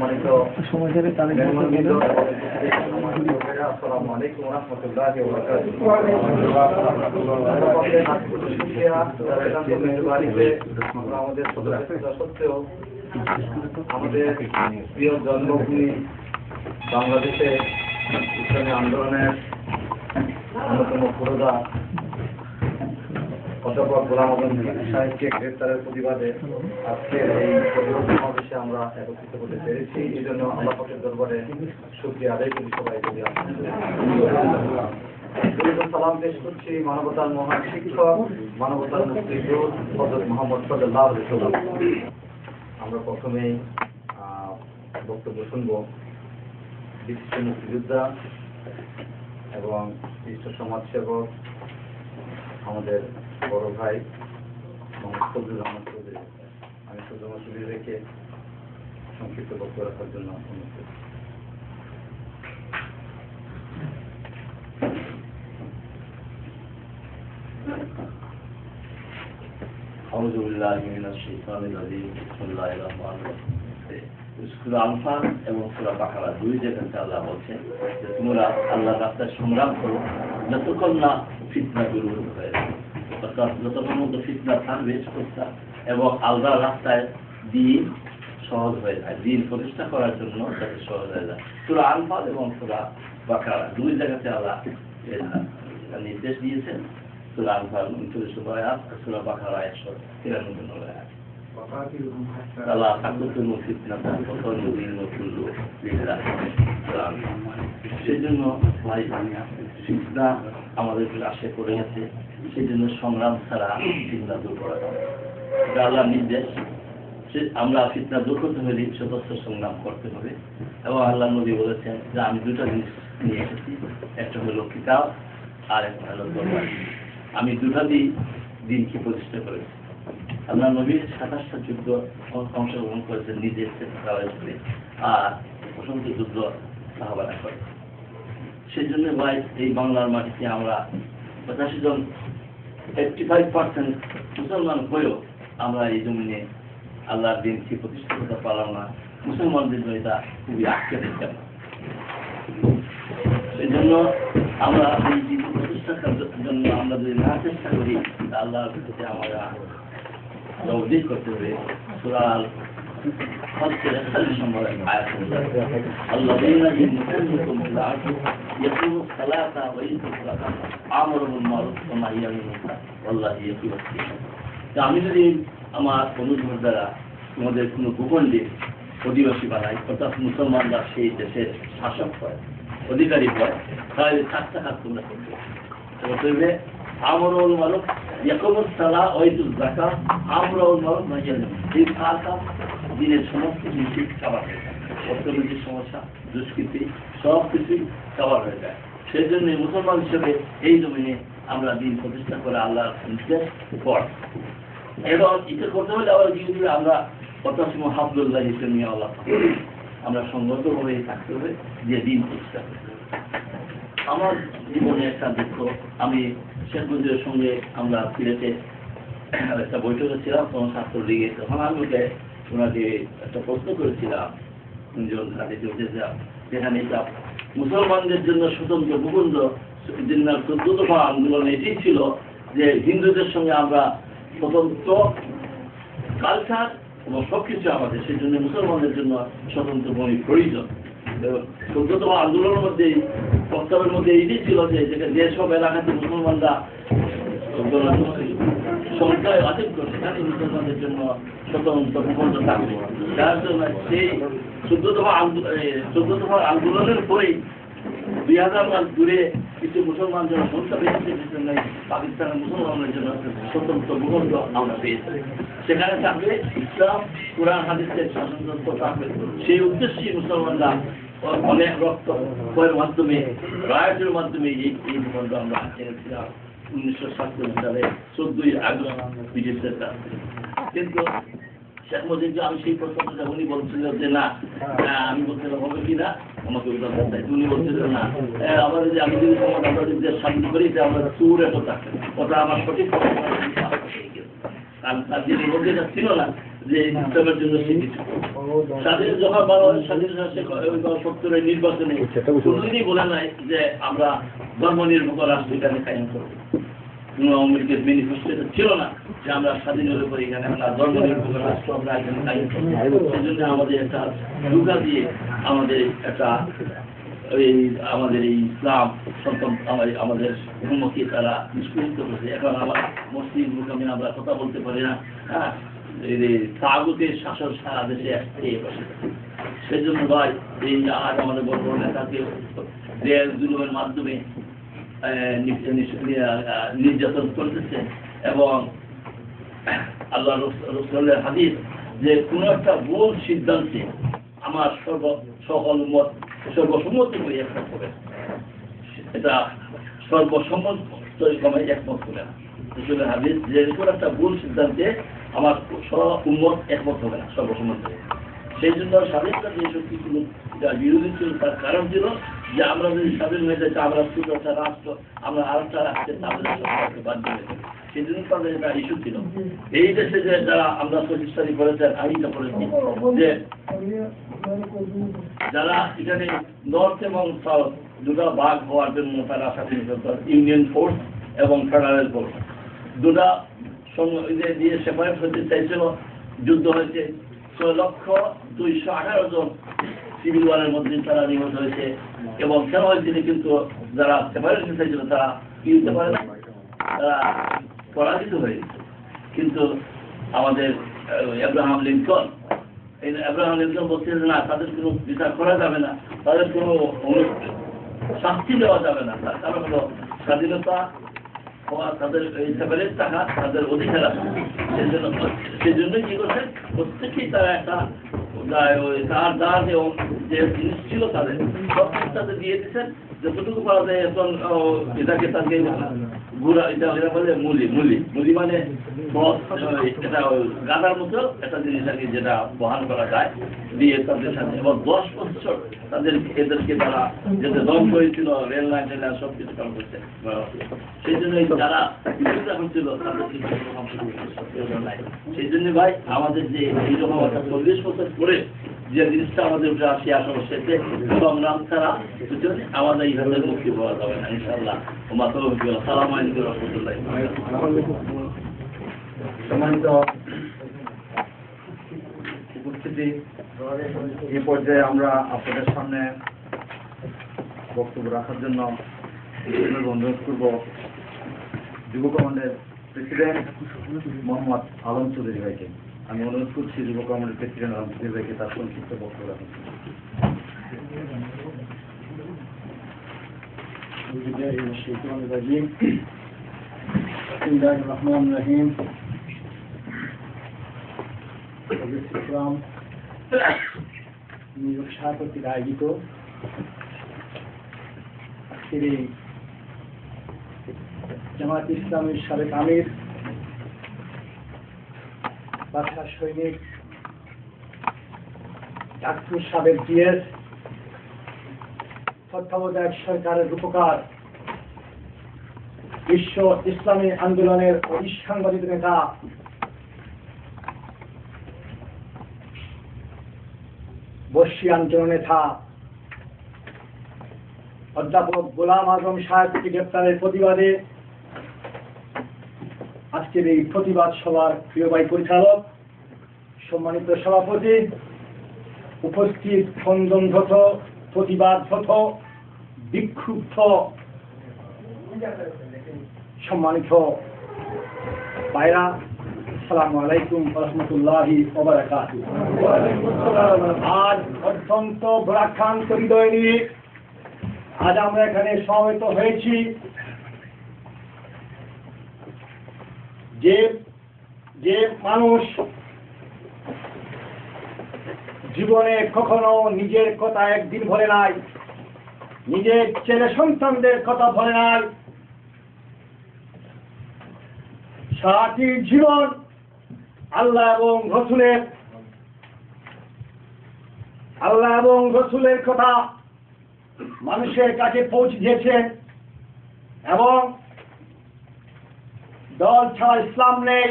সম্মানিত মেহমানবৃন্দ, আসসালামু আলাইকুম ওয়া রাহমাতুল্লাহি ওয়া বারাকাতুহু। আমাদের সদস্যতা সত্ত্বেও আমাদের প্রিয় জন্মভূমি বাংলাদেশে ইসলামী আন্দোলনের অন্যতম পুরোধা অধ্যাপক গোলাম আজম সাহেবকে গ্রেপ্তারের প্রতিবাদে আজকের এই প্রতিরোধ সমাবেশে আমরা একত্রিত হতে পেরেছি। এই জন্য আল্লাহ পাকের দরবারে শুকরিয়া আদায় করি সবাই। সালাম পেশ করছি মানবতার মহান শিক্ষক, মানবতার মুক্তিযোদ্ধা হযরত মুহাম্মদ সাল্লাল্লাহু আলাইহি ওয়াসাল্লাম। আমরা প্রথমেই বক্তব্য শুনব বিশিষ্ট মুক্তিযোদ্ধা এবং বিশিষ্ট সমাজসেবক আমাদের বড় ভাই ফজলুর রহমান চৌধুরী। আমি ফজলুর রহমান চৌধুরীকে সংক্ষিপ্ত বক্তব্য রাখার জন্য অনুরোধ করছি। আউযু বিল্লাহি মিনাশ শাইতানির রাজিম। বিসমিল্লাহির রহমানির রহিম। সূরা আনফাল এবং সূরা বাকারা দুই জায়গাতে আল্লাহ বলছেন যে তোমরা আল্লাহর রাস্তায় সংগ্রাম করো যতক্ষণ না ফিতনা দূর হয়ে যায়। অর্থাৎ যতক্ষণ মধ্যে ফিতনা থাকবে এবং আল্লাহর রাস্তায় দিন সহজ হয়ে যায়, দিন প্রতিষ্ঠা করার জন্য যাতে সহজ হয়ে যায়। সূরা আনফাল এবং সূরা বাকারা দুই জায়গাতে আল্লাহ নির্দেশ দিয়েছেন। সূরা আনফাল 39 আয়াত, সূরা বাকারা 193 আয়াত। আল্লাহ তাকুতুল ফিতনাতা ওয়া তুযিলু কুল্লু লিল্লাহ। সেজন্য ভাই ফিতনা আমাদের আশে পড়ে গেছে, সেজন্য সংগ্রাম ছাড়া ফিতনা দূর করা যাবে। এটা আল্লাহর নির্দেশ। আমরা ফিতনা দূর করতে হলে সদস্য সংগ্রাম করতে হবে। এবং আল্লাহ নবী বলেছেন যে আমি দুটো জিনিস নিয়ে এসেছি, একটা হলো কিতাব আর একটা হলো তরবারি। আমি দুটা দিয়ে দিনকে প্রতিষ্ঠা করেছি। আল্লাহ নবী 27টা যুদ্ধ অংশগ্রহণ করেছেন নিজের করে, আর অসংখ্য যুদ্ধ সাহাবারা করে। সেই জন্য ভাই এই বাংলার মাটিতে আমরা 85 জন 85% মুসলমান হয়েও আমরা এই জমিনে আল্লাহর দিনকে প্রতিষ্ঠা করতে পারলাম না। মুসলমানদের জন্য এটা খুবই আটকে দিচ্ছে। সেই জন্য আমরা এই দিন প্রতিষ্ঠা করার জন্য আমরা যদি না চেষ্টা করি আল্লাহর প্রতি আমরা তওহীদ করতে হবে। সূরা আল-ফাতর 41 নম্বর আয়াত অনুযায়ী আল্লাযীনা ইউমিনুনা বিল আরদি ইয়াকুমুস সালাতা ওয়া ইউতুজ যাকাতা আমরুল মারুফ ওয়া নাহয়ুল আনিল মুনকার ওয়াল্লাহু ইউহিব্বুল মুহসিনিন। আমি যদি আমার অনুরোধ দ্বারা তোমাদের কোনো ভূখণ্ডে অধিবাসী বানাই, অর্থাৎ মুসলমানরা সেই দেশের শাসক হয়, অধিকারী হয়, তাহলে 4টা কাজ তোমরা করবে। আমরুল মারুফ ইয়াকুমুস সালাহ ওয়া ইউতুজ যাকাত আমরুল মারুফ নাহয়ুল আনিল মুনকার। এই 4 কাজ দিনের সমস্ত কিছু কভার হয়ে যায়। অর্থনৈতিক সমস্যা, দুষ্কৃতি সব কিছুই কভার হয়ে যায়। সেই জন্য মুসলমান হিসেবে এই জমিনে আমরা দিন প্রতিষ্ঠা করে আল্লাহর নির্দেশ পর এবং এটা করতে হলে আবার কি আমরা অতাসমু হাবলুল্লাহ হিসেবে নিয়ে আল্লাহ আমরা সংগতভাবে থাকতে হবে, যে দিন প্রতিষ্ঠা করতে হবে। আমার জীবনে একটা দুঃখ, আমি শেখ মুজিবের সঙ্গে আমরা সিলেটে একটা বৈঠকে ছিলাম তখন ছাত্রলীগে। তখন আমি ওনাকে একটা প্রশ্ন করেছিলাম যেখানে মুসলমানদের জন্য স্বতন্ত্র ভূখণ্ড 14 দফা আন্দোলন এটাই ছিল যে হিন্দুদের সঙ্গে আমরা স্বতন্ত্র কালচার এবং সবকিছু আমাদের, সেই জন্য মুসলমানদের জন্য স্বতন্ত্র ভূমি প্রয়োজন। 14 দফা আন্দোলনের মধ্যে প্রস্তাবের মধ্যে এইটাই ছিল যে সব এলাকাতে মুসলমানরা সংখ্যায় অধিক করছে সেখানে মুসলমানদের জন্য স্বতন্ত্র ভূখণ্ড থাকবে। যার জন্য সেই 14 দফা আন্দোলনের পরেই 2000 মাইল দূরে কিছু মুসলমান যেন সংখ্যা পেয়েছে, সেজন্য পাকিস্তানের মুসলমানদের জন্য স্বতন্ত্র ভূখণ্ড আমরা পেয়েছি। সেখানে থাকবে ইসলাম, কোরআন হাদিসের শাসনতন্ত্র থাকবে। সেই উদ্দেশ্যে মুসলমানরা অনেক রক্ত ক্ষয়ের মাধ্যমে, রায়তের মাধ্যমে এই ভূখণ্ড আমরা এনেছিলাম 1947 সালে 14 আগস্ট ব্রিটিশদের কাছে। কিন্তু শেখ মুজিব আমি সেই প্রশ্নটা উনি বলছিল যে না, আমি বলছিলাম হবে কিনা আমাকে উদাহরণ দেয়। উনি বলছিলেন না, আমরা যদি আমি যদি আমরা যদি স্বাধীন করি যে আমরা সুর এত থাকবে, ওটা আমার সঠিক কারণ তার যে লোকেরা ছিল না, যে ইসলামের জন্য সে কিছু স্বাধীন যখন বাংলাদেশ স্বাধীনতা 70-এর নির্বাচনে কোনোদিনই বলে নাই যে আমরা ধর্মনিরপেক্ষ রাষ্ট্র এখানে কায়েম করবো। আওয়ামী লীগের ম্যানিফেস্টো ছিল না যে আমরা স্বাধীন হলে পরে এখানে আমরা ধর্মনিরপেক্ষ রাষ্ট্র আমরা এখানে কায়েম করবো। সেই জন্য আমাদের একটা দুর্গা দিয়ে আমাদের একটা আমাদের এই ইসলাম আমাদের ধর্মকে তারা নিষ্কৃত করেছে। এখন আবার মুসলিম মুকামে আমরা কথা বলতে পারি না, হ্যাঁ, তাগুতের শাসন সারা দেশে বসে। সেই জন্য ভাই এই আজ আমাদের বড় বড় নেতাকে জুলুমের মাধ্যমে নির্যাতন করতেছে এবং আল্লাহ রাসূলের হাদিস যে কোনো একটা ভুল সিদ্ধান্তে আমার সর্বসম্মতি করে একমত হবে, এটা সর্বসম্মত একমত করে না। রাসূলের হাদিস যে কোনো একটা ভুল সিদ্ধান্তে আমার উম্মত একমত হবে না সর্বসম্মত। সেই জন্য স্বাধীনতা যে শক্তিগুলো বিরোধী ছিল তার কারণ ছিল যে আমরা যদি স্বাধীন হয়ে যাচ্ছে আমরা শুধু একটা রাষ্ট্র আমরা আরেকটা রাষ্ট্রের তাদের সরকারকে বাধ্য হয়ে যাবে। সেই জন্য তাদের একটা ইস্যু ছিল। এই দেশে যে যারা আমরা প্রতিষ্ঠানি করেছেন আইনটা করেছি যে যারা এখানে নর্থ এবং সাউথ দুটা ভাগ হওয়ার জন্য তারা স্বাধীনতা ইউনিয়ন ফোর্স এবং ফেডারেল ফোর্স দুটা দিয়ে সেপারেট হতে চাইছিল। যুদ্ধ হয়েছে 6,218 জন সিভিল ওয়ারের মধ্যে তারা নিহত হয়েছে এবং কেন হয়েছিল কিন্তু যারা সেপারেট হতে চাইছিল তারা কি হতে পারে না, তারা পরাজিত হয়ে গেছে। কিন্তু আমাদের আব্রাহাম লিঙ্কন বলছেন না তাদের কোনো বিচার করা যাবে না, তাদের কোনো শাস্তি দেওয়া যাবে না। তার কারণ হলো স্বাধীনতা তাদের সেপারেট থাকা তাদের অধিকার আছে। সেই জন্যই কি করছেন প্রত্যেকেই তারা একটা তার যে জিনিস ছিল তাদের সব তাদের দিয়ে দিচ্ছেন যতটুকু পাওয়া যায়। এখন এটাকে তাকে ঘুরা এটা বলে মুলি মানে এটা গাদার মতো একটা জিনিস আর কি যেটা বহন করা যায় দিয়ে তাদের সাথে এবং 10 বছর এদেরকে তারা যেতে দম করেছিল রেল লাইন সব কিছু কাম করছে। সেই জন্য যারা বিরোধিতা করছিল তাদের সেই জন্য ভাই আমাদের যে এইরকম একটা 40 বছর পরে যে জিনিসটা আমাদের উপরে আসি আসলে সেতে সংগ্রাম ছাড়া আমাদের এইভাবে মুক্তি পাওয়া যাবে না ইনশাআল্লাহ। আসসালামু আলাইকুম ওয়া রাহমাতুল্লাহি ওয়া বারাকাতুহু। সম্মানিত উপস্থিতি, এই পর্যায়ে আমরা আপনাদের সামনে বক্তব্য রাখার জন্য অনুরোধ করব যুব কমান্ডের প্রেসিডেন্ট মোহাম্মদ আলম চৌধুরী ভাইকে। আমি অনুরোধ করছি যুব কমান্ডের প্রেসিডেন্ট আলম চৌধুরী ভাইকে তার সংক্ষিপ্ত বক্তব্য রাখার জন্য। কর্তৃক আয়োজিত আজকের এই জামায়াত ইসলামের সাবেক আমির বাদশাহ সৈনিক চাকসুর সাবেক জিএস তত্ত্বাবধায়ক সরকারের রূপকার বিশ্ব ইসলামী আন্দোলনের অবিসাংবাদিক নেতা বর্ষিয়ান জননেতা অধ্যাপক গোলাম আজম সাহেবকে গ্রেপ্তারের প্রতিবাদে আজকের এই প্রতিবাদ সভার প্রিয় ভাই পরিচালক, সম্মানিত সভাপতি, উপস্থিত খন্দনরত প্রতিবাদরত বিক্ষুব্ধ সম্মানিত ভাইরা, আসসালামু আলাইকুম ওয়া রাহমাতুল্লাহি ওয়া বারাকাতুহু। আজ অত্যন্ত ভারাক্রান্ত হৃদয় নিয়ে আজ আমরা এখানে সমবেত হয়েছি যে মানুষ জীবনে কখনো নিজের কথা একদিন ভরে নাই, নিজের ছেলে সন্তানদের কথা ভরে নাই, সারাটি জীবন আল্লাহ এবং রসুলের কথা মানুষের কাছে পৌঁছে দিয়েছেন এবং দল ছাড়া ইসলাম নেই,